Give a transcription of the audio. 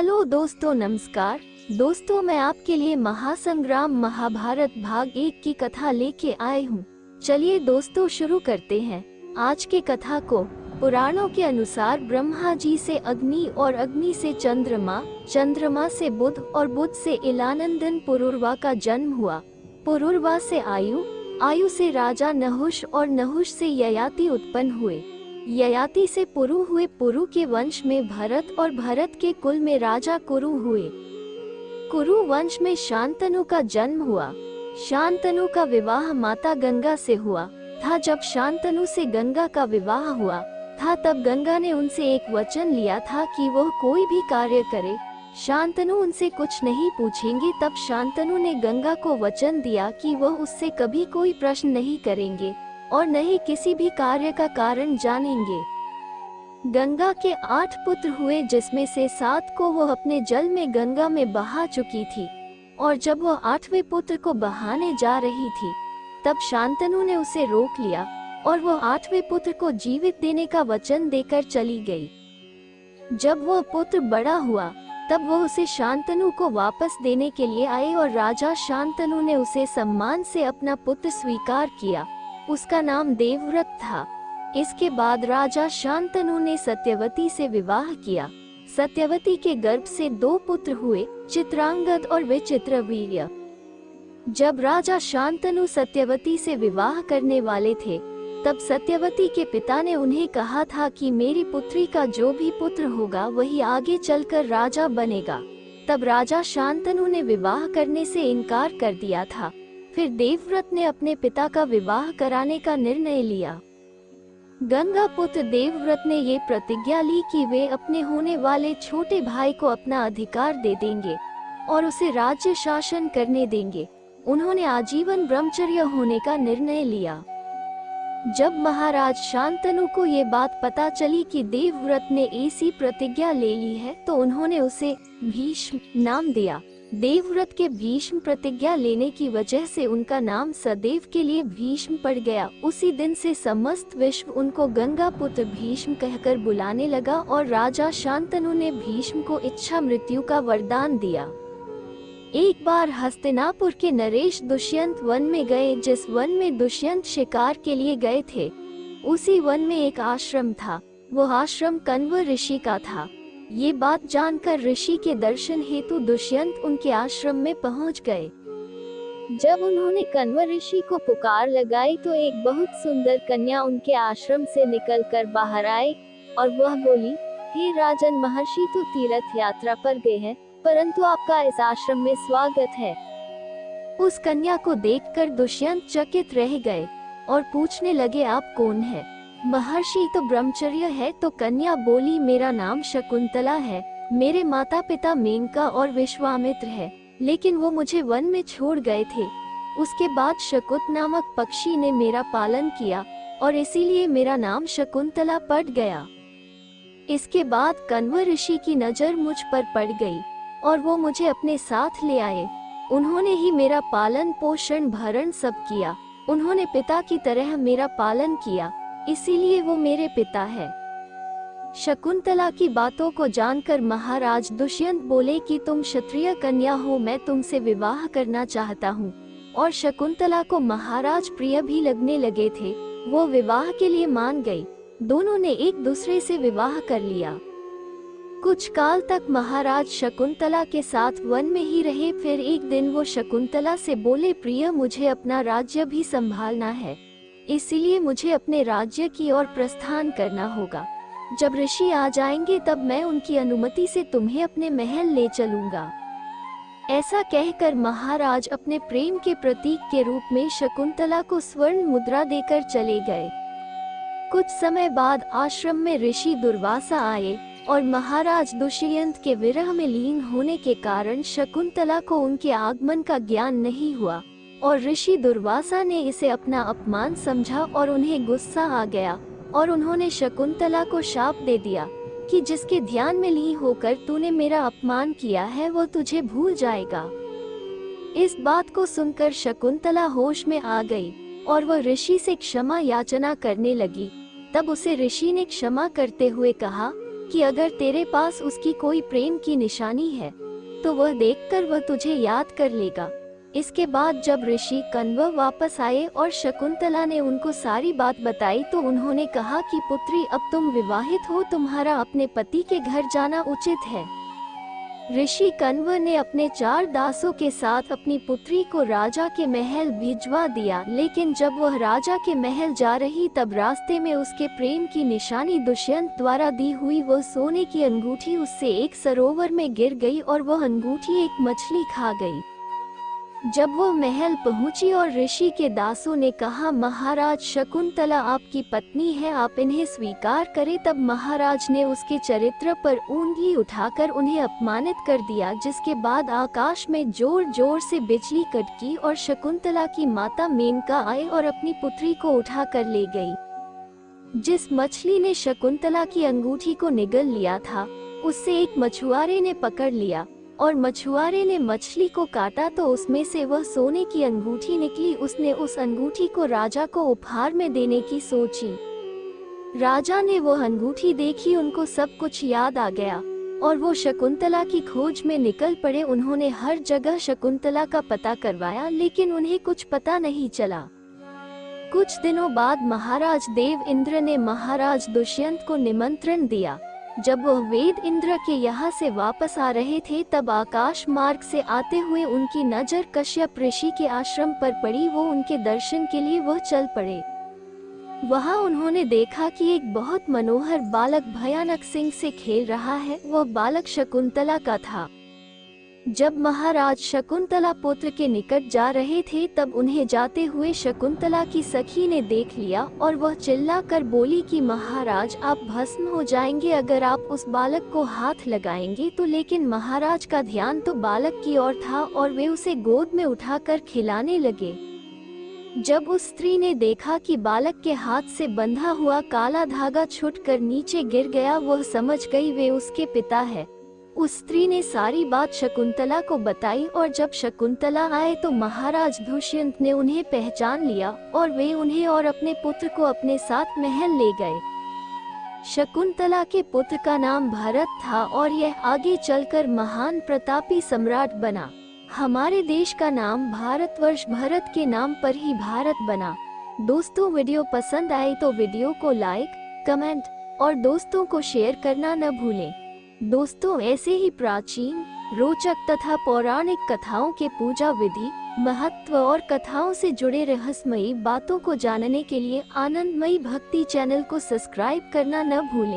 Hello दोस्तों, नमस्कार दोस्तों। मैं आपके लिए महासंग्राम महाभारत भाग 1 की कथा लेके आए हूँ। चलिए दोस्तों शुरू करते हैं आज के कथा को। पुराणों के अनुसार ब्रह्मा जी से अग्नि और अग्नि से चंद्रमा, चंद्रमा से बुध और बुध से इलानंदन पुरुरवा का जन्म हुआ। पुरुरवा से आयु, आयु से राजा नहुष और नहुष से ययाति उत्पन्न हुए। ययाति से पुरु हुए, पुरु के वंश में भरत और भरत के कुल में राजा कुरु हुए। कुरु वंश में शांतनु का जन्म हुआ। शांतनु का विवाह माता गंगा से हुआ था। जब शांतनु से गंगा का विवाह हुआ था तब गंगा ने उनसे एक वचन लिया था कि वह कोई भी कार्य करे, शांतनु उनसे कुछ नहीं पूछेंगे। तब शांतनु ने गंगा को वचन दिया कि वह उससे कभी कोई प्रश्न नहीं करेंगे और न ही किसी भी कार्य का कारण जानेंगे। गंगा के 8 पुत्र हुए, जिसमें से 7 को वह अपने जल में गंगा में बहा चुकी थी। और जब वह 8वें पुत्र को बहाने जा रही थी तब शांतनु ने उसे रोक लिया और वह 8वें पुत्र को जीवित देने का वचन देकर चली गई। जब वह पुत्र बड़ा हुआ तब वह उसे शांतनु को वापस देने के लिए आए और राजा शांतनु ने उसे सम्मान से अपना पुत्र स्वीकार किया। उसका नाम देवव्रत था। इसके बाद राजा शांतनु ने सत्यवती से विवाह किया। सत्यवती के गर्भ से 2 पुत्र हुए, चित्रांगद और विचित्रवीर्य। जब राजा शांतनु सत्यवती से विवाह करने वाले थे तब सत्यवती के पिता ने उन्हें कहा था कि मेरी पुत्री का जो भी पुत्र होगा वही आगे चलकर राजा बनेगा। तब राजा शांतनु ने विवाह करने से इनकार कर दिया था। फिर देवव्रत ने अपने पिता का विवाह कराने का निर्णय लिया। गंगा पुत्र देवव्रत ने ये प्रतिज्ञा ली कि वे अपने होने वाले छोटे भाई को अपना अधिकार दे देंगे और उसे राज्य शासन करने देंगे। उन्होंने आजीवन ब्रह्मचर्य होने का निर्णय लिया। जब महाराज शांतनु को ये बात पता चली कि देवव्रत ने ऐसी प्रतिज्ञा ले ली है तो उन्होंने उसे भीष्म नाम दिया। देवव्रत के भीष्म प्रतिज्ञा लेने की वजह से उनका नाम सदैव के लिए भीष्म पड़ गया। उसी दिन से समस्त विश्व उनको गंगा पुत्र भीष्म कहकर बुलाने लगा और राजा शांतनु ने भीष्म को इच्छा मृत्यु का वरदान दिया। एक बार हस्तिनापुर के नरेश दुष्यंत वन में गए। जिस वन में दुष्यंत शिकार के लिए गए थे उसी वन में एक आश्रम था। वह आश्रम कण्व ऋषि का था। ये बात जानकर ऋषि के दर्शन हेतु दुष्यंत उनके आश्रम में पहुंच गए। जब उन्होंने कण्व ऋषि को पुकार लगाई तो एक बहुत सुंदर कन्या उनके आश्रम से निकलकर बाहर आई और वह बोली, हे राजन महर्षि, तो तीर्थ यात्रा पर गए हैं परंतु आपका इस आश्रम में स्वागत है। उस कन्या को देखकर दुष्यंत चकित रह गए और पूछने लगे, आप कौन है? महर्षि, तो ब्रह्मचर्य है। तो कन्या बोली, मेरा नाम शकुंतला है। मेरे माता पिता मेनका और विश्वामित्र है, लेकिन वो मुझे वन में छोड़ गए थे। उसके बाद शकुत नामक पक्षी ने मेरा पालन किया और इसीलिए मेरा नाम शकुंतला पड़ गया। इसके बाद कण्व ऋषि की नजर मुझ पर पड़ गई और वो मुझे अपने साथ ले आए। उन्होंने ही मेरा पालन पोषण भरण सब किया। उन्होंने पिता की तरह मेरा पालन किया, इसीलिए वो मेरे पिता है। शकुंतला की बातों को जानकर महाराज दुष्यंत बोले कि तुम क्षत्रिय कन्या हो, मैं तुमसे विवाह करना चाहता हूँ। और शकुंतला को महाराज प्रिय भी लगने लगे थे। वो विवाह के लिए मान गई। दोनों ने एक दूसरे से विवाह कर लिया। कुछ काल तक महाराज शकुंतला के साथ वन में ही रहे। फिर एक दिन वो शकुंतला से बोले, प्रिय, मुझे अपना राज्य भी संभालना है, इसलिए मुझे अपने राज्य की ओर प्रस्थान करना होगा। जब ऋषि आ जाएंगे तब मैं उनकी अनुमति से तुम्हें अपने महल ले चलूंगा। ऐसा कहकर महाराज अपने प्रेम के प्रतीक के रूप में शकुंतला को स्वर्ण मुद्रा देकर चले गए। कुछ समय बाद आश्रम में ऋषि दुर्वासा आए और महाराज दुष्यंत के विरह में लीन होने के कारण शकुंतला को उनके आगमन का ज्ञान नहीं हुआ और ऋषि दुर्वासा ने इसे अपना अपमान समझा और उन्हें गुस्सा आ गया और उन्होंने शकुंतला को शाप दे दिया कि जिसके ध्यान में लीन होकर तूने मेरा अपमान किया है वो तुझे भूल जाएगा। इस बात को सुनकर शकुंतला होश में आ गई और वह ऋषि से क्षमा याचना करने लगी। तब उसे ऋषि ने क्षमा करते हुए कहा कि अगर तेरे पास उसकी कोई प्रेम की निशानी है तो वह देखकर वह तुझे याद कर लेगा। इसके बाद जब ऋषि कण्व वापस आए और शकुंतला ने उनको सारी बात बताई तो उन्होंने कहा कि पुत्री, अब तुम विवाहित हो, तुम्हारा अपने पति के घर जाना उचित है। ऋषि कण्व ने अपने 4 दासों के साथ अपनी पुत्री को राजा के महल भिजवा दिया, लेकिन जब वह राजा के महल जा रही तब रास्ते में उसके प्रेम की निशानी दुष्यंत द्वारा दी हुई वह सोने की अंगूठी उससे एक सरोवर में गिर गई और वह अंगूठी एक मछली खा गई। जब वो महल पहुंची और ऋषि के दासों ने कहा, महाराज, शकुंतला आपकी पत्नी है, आप इन्हें स्वीकार करें, तब महाराज ने उसके चरित्र पर ऊंगली उठाकर उन्हें अपमानित कर दिया, जिसके बाद आकाश में जोर जोर से बिजली कड़की और शकुंतला की माता मेनका आई और अपनी पुत्री को उठा कर ले गई। जिस मछली ने शकुंतला की अंगूठी को निगल लिया था उससे एक मछुआरे ने पकड़ लिया और मछुआरे ने मछली को काटा तो उसमें से वह सोने की अंगूठी निकली। उसने उस अंगूठी को राजा को उपहार में देने की सोची। राजा ने वो अंगूठी देखी, उनको सब कुछ याद आ गया और वो शकुंतला की खोज में निकल पड़े। उन्होंने हर जगह शकुंतला का पता करवाया, लेकिन उन्हें कुछ पता नहीं चला। कुछ दिनों बाद महाराज देव इंद्र ने महाराज दुष्यंत को निमंत्रण दिया। जब वह वेद इंद्र के यहाँ से वापस आ रहे थे तब आकाश मार्ग से आते हुए उनकी नजर कश्यप ऋषि के आश्रम पर पड़ी। वो उनके दर्शन के लिए वह चल पड़े। वहाँ उन्होंने देखा कि एक बहुत मनोहर बालक भयानक सिंह से खेल रहा है। वह बालक शकुंतला का था। जब महाराज शकुंतला पुत्र के निकट जा रहे थे तब उन्हें जाते हुए शकुंतला की सखी ने देख लिया और वह चिल्लाकर बोली कि महाराज, आप भस्म हो जाएंगे अगर आप उस बालक को हाथ लगाएंगे तो। लेकिन महाराज का ध्यान तो बालक की ओर था और वे उसे गोद में उठाकर खिलाने लगे। जब उस स्त्री ने देखा कि बालक के हाथ से बंधा हुआ काला धागा छूटकर नीचे गिर गया, वह समझ गई वे उसके पिता है। उस स्त्री ने सारी बात शकुंतला को बताई और जब शकुंतला आए तो महाराज दुष्यंत ने उन्हें पहचान लिया और वे उन्हें और अपने पुत्र को अपने साथ महल ले गए। शकुंतला के पुत्र का नाम भरत था और यह आगे चलकर महान प्रतापी सम्राट बना। हमारे देश का नाम भारतवर्ष भरत के नाम पर ही भारत बना। दोस्तों, वीडियो पसंद आए तो वीडियो को लाइक, कमेंट और दोस्तों को शेयर करना न भूलें। दोस्तों, ऐसे ही प्राचीन, रोचक तथा पौराणिक कथाओं के पूजा विधि, महत्व और कथाओं से जुड़े रहस्यमयी बातों को जानने के लिए आनंदमयी भक्ति चैनल को सब्सक्राइब करना न भूलें।